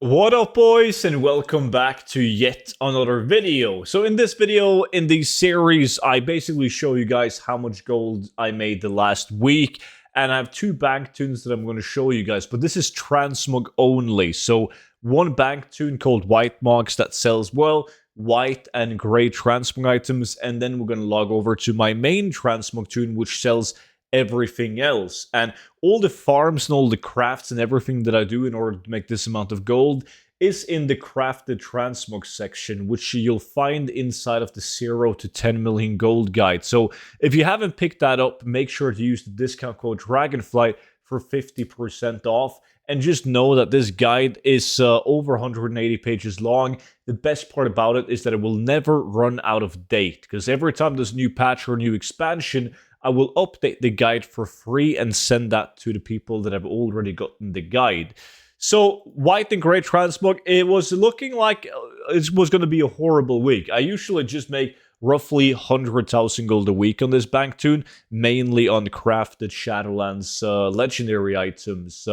What up, boys, and welcome back to yet another video. So in this video, in the series, I basically show you guys how much gold I made the last week, and I have two bank tunes that I'm going to show you guys, but this is transmog only. So one bank tune called White Mogs that sells, well, white and gray transmog items, and then we're going to log over to my main transmog tune, which sells everything else. And all the farms and all the crafts and everything that I do in order to make this amount of gold is in the crafted transmog section, which you'll find inside of the 0 to 10 million gold guide. So if you haven't picked that up, make sure to use the discount code Dragonflight for 50% off. And just know that this guide is over 180 pages long. The best part about it is that it will never run out of date, because every time there's a new patch or a new expansion, I will update the guide for free and send that to the people that have already gotten the guide. So, white and gray transmog, it was looking like it was going to be a horrible week. I usually just make roughly 100,000 gold a week on this bank tune, mainly on crafted Shadowlands legendary items,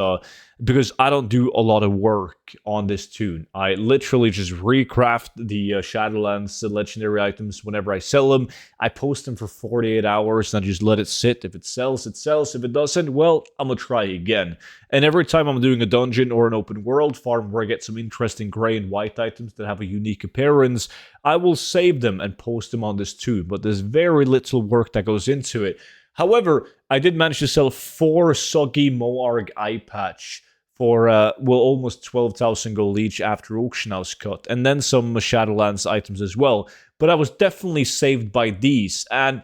because I don't do a lot of work on this tune. I literally just recraft the Shadowlands legendary items whenever I sell them. I post them for 48 hours and I just let it sit. If it sells, it sells. If it doesn't, well, I'm gonna try again. And every time I'm doing a dungeon or an open world farm where I get some interesting gray and white items that have a unique appearance, I will save them and post them on this tune, but there's very little work that goes into it. However, I did manage to sell 4 Soggy Moarg eye patch for, well, almost 12,000 gold each after auction house cut, and then some Shadowlands items as well. But I was definitely saved by these, and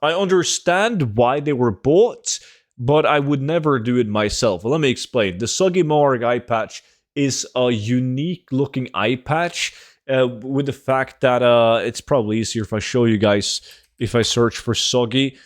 I understand why they were bought, but I would never do it myself. Well, let me explain. The Soggy Moarg eye patch is a unique looking eye patch, with the fact that it's probably easier if I show you guys if I search for Soggy.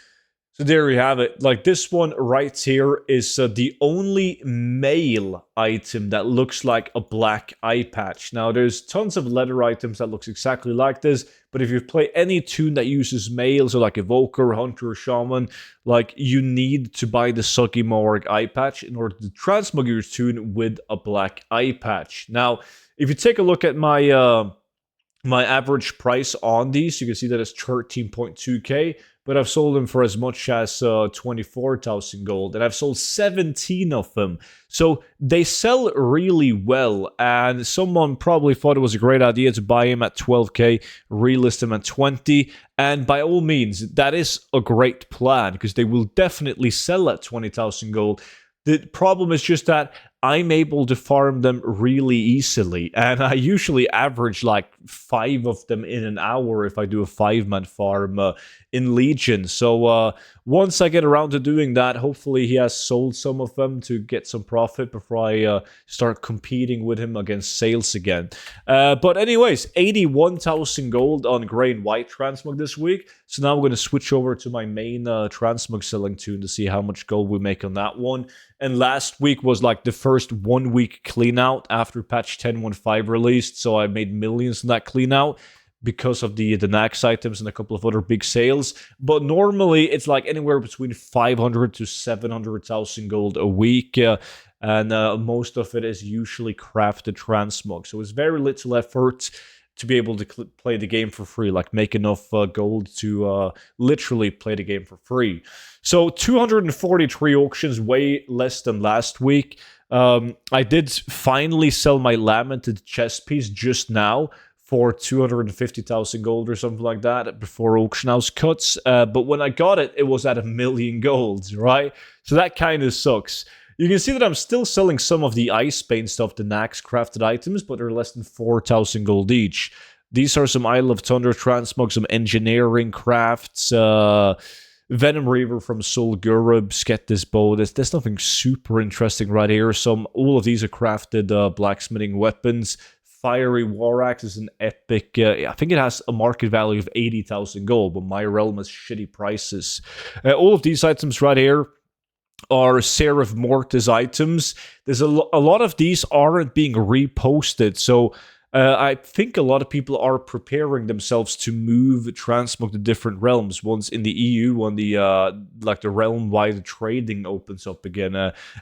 So there you have it. Like, this one right here is the only male item that looks like a black eye patch. Now, there's tons of leather items that looks exactly like this, but if you play any tune that uses males, so like Evoker, Hunter, or Shaman, like, you need to buy the Soggy Moarg eye patch in order to transmog your tune with a black eye patch. Now, if you take a look at my my average price on these, you can see that it's 13.2k, but I've sold them for as much as 24,000 gold, and I've sold 17 of them. So they sell really well, and someone probably thought it was a great idea to buy them at 12k, relist them at 20, and by all means, that is a great plan, because they will definitely sell at 20,000 gold. The problem is just that I'm able to farm them really easily, and I usually average like 5 of them in an hour if I do a 5-man farm in Legion. So once I get around to doing that, hopefully he has sold some of them to get some profit before I start competing with him against sales again. But anyways, 81,000 gold on gray and white transmog this week. So now I'm going to switch over to my main transmog selling tune to see how much gold we make on that one. And last week was like the first 1 week clean out after patch 10.15 released, so I made millions in that clean out because of the Nax items and a couple of other big sales. But normally it's like anywhere between 500 to 700,000 gold a week, and most of it is usually crafted transmog. So it's very little effort to be able to play the game for free, like make enough gold to literally play the game for free. So 243 auctions, way less than last week. I did finally sell my lamented chest piece just now for 250,000 gold or something like that before auction house cuts. But when I got it, it was at 1 million golds, right? So that kind of sucks. You can see that I'm still selling some of the Icebane stuff, the Nax crafted items, but they're less than 4,000 gold each. These are some Isle of Thunder transmog, some engineering crafts, Venom Reaver from Soul Gurub, get this bow. There's nothing super interesting right here. All of these are crafted blacksmithing weapons. Fiery War Axe is an epic, I think it has a market value of 80,000 gold, but my realm has shitty prices. All of these items right here are Seraph Mortis items. There's a lot of these aren't being reposted, so I think a lot of people are preparing themselves to move transmog to different realms once in the EU, when the like the realm-wide trading opens up again.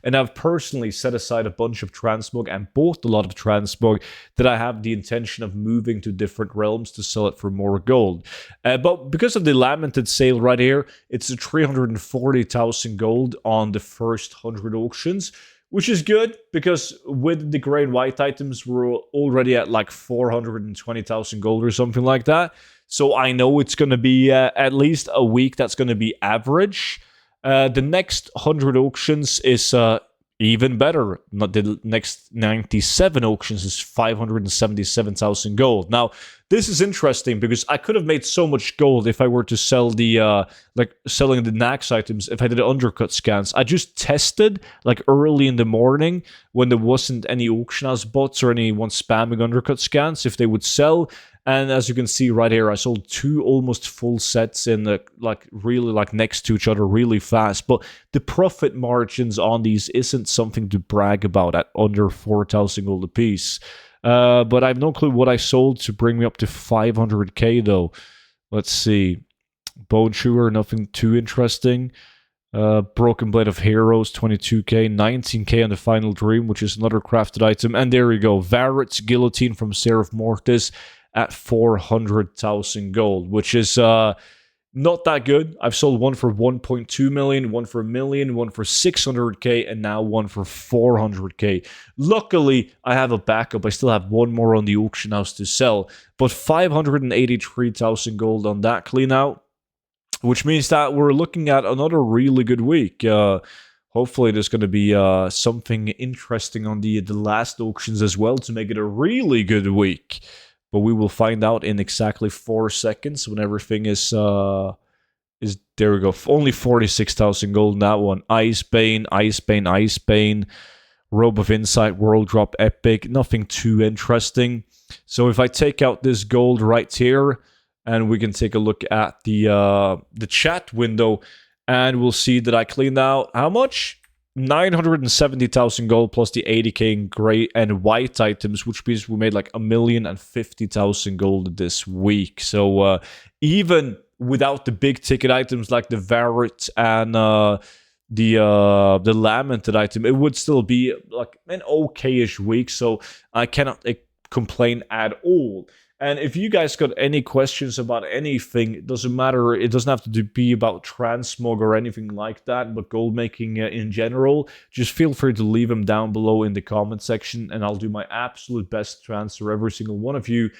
And I've personally set aside a bunch of transmog and bought a lot of transmog that I have the intention of moving to different realms to sell it for more gold. But because of the lamented sale right here, it's a 340,000 gold on the first 100 auctions, which is good because with the grey and white items, we're already at like 420,000 gold or something like that. So I know it's going to be at least a week that's going to be average. The next 100 auctions is even better. Not the next 97 auctions is 577,000 gold. Now, this is interesting because I could have made so much gold if I were to sell the like selling the Nax items. If I did undercut scans, I just tested like early in the morning when there wasn't any auction house bots or anyone spamming undercut scans if they would sell. And as you can see right here, I sold 2 almost full sets in like really like next to each other really fast. But the profit margins on these isn't something to brag about at under 4,000 gold a piece. But I have no clue what I sold to bring me up to 500k though. Let's see. Bone Chewer, nothing too interesting. Broken Blade of Heroes, 22k, 19k on the Final Dream, which is another crafted item. And there we go. Varret's Guillotine from Seraph Mortis at 400,000 gold, which is not that good. I've sold one for 1.2 million, one for 1 million, one for 600k, and now one for 400k. Luckily, I have a backup. I still have one more on the auction house to sell, but 583,000 gold on that clean out, which means that we're looking at another really good week. Hopefully, there's going to be something interesting on the last auctions as well to make it a really good week. But we will find out in exactly 4 seconds when everything is there we go. Only 46,000 gold in that one. Icebane, Icebane, Icebane, Robe of Insight, World Drop Epic. Nothing too interesting. So if I take out this gold right here, and we can take a look at the chat window, and we'll see that I cleaned out how much? 970,000 gold plus the 80k in grey and white items, which means we made like 1,050,000 gold this week. So even without the big ticket items like the Varret and the lamented item, it would still be like an okay-ish week. So I cannot complain at all. And if you guys got any questions about anything, it doesn't matter. It doesn't have to be about transmog or anything like that, but gold making in general, just feel free to leave them down below in the comment section, and I'll do my absolute best to answer every single one of you.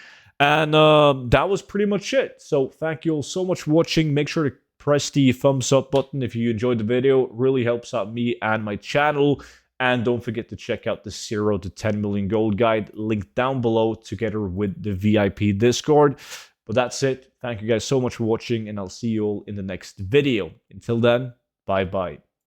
And that was pretty much it. So thank you all so much for watching. Make sure to press the thumbs up button if you enjoyed the video. It really helps out me and my channel. And don't forget to check out the 0 to 10 million gold guide, linked down below together with the VIP Discord. But that's it. Thank you guys so much for watching, and I'll see you all in the next video. Until then, bye-bye.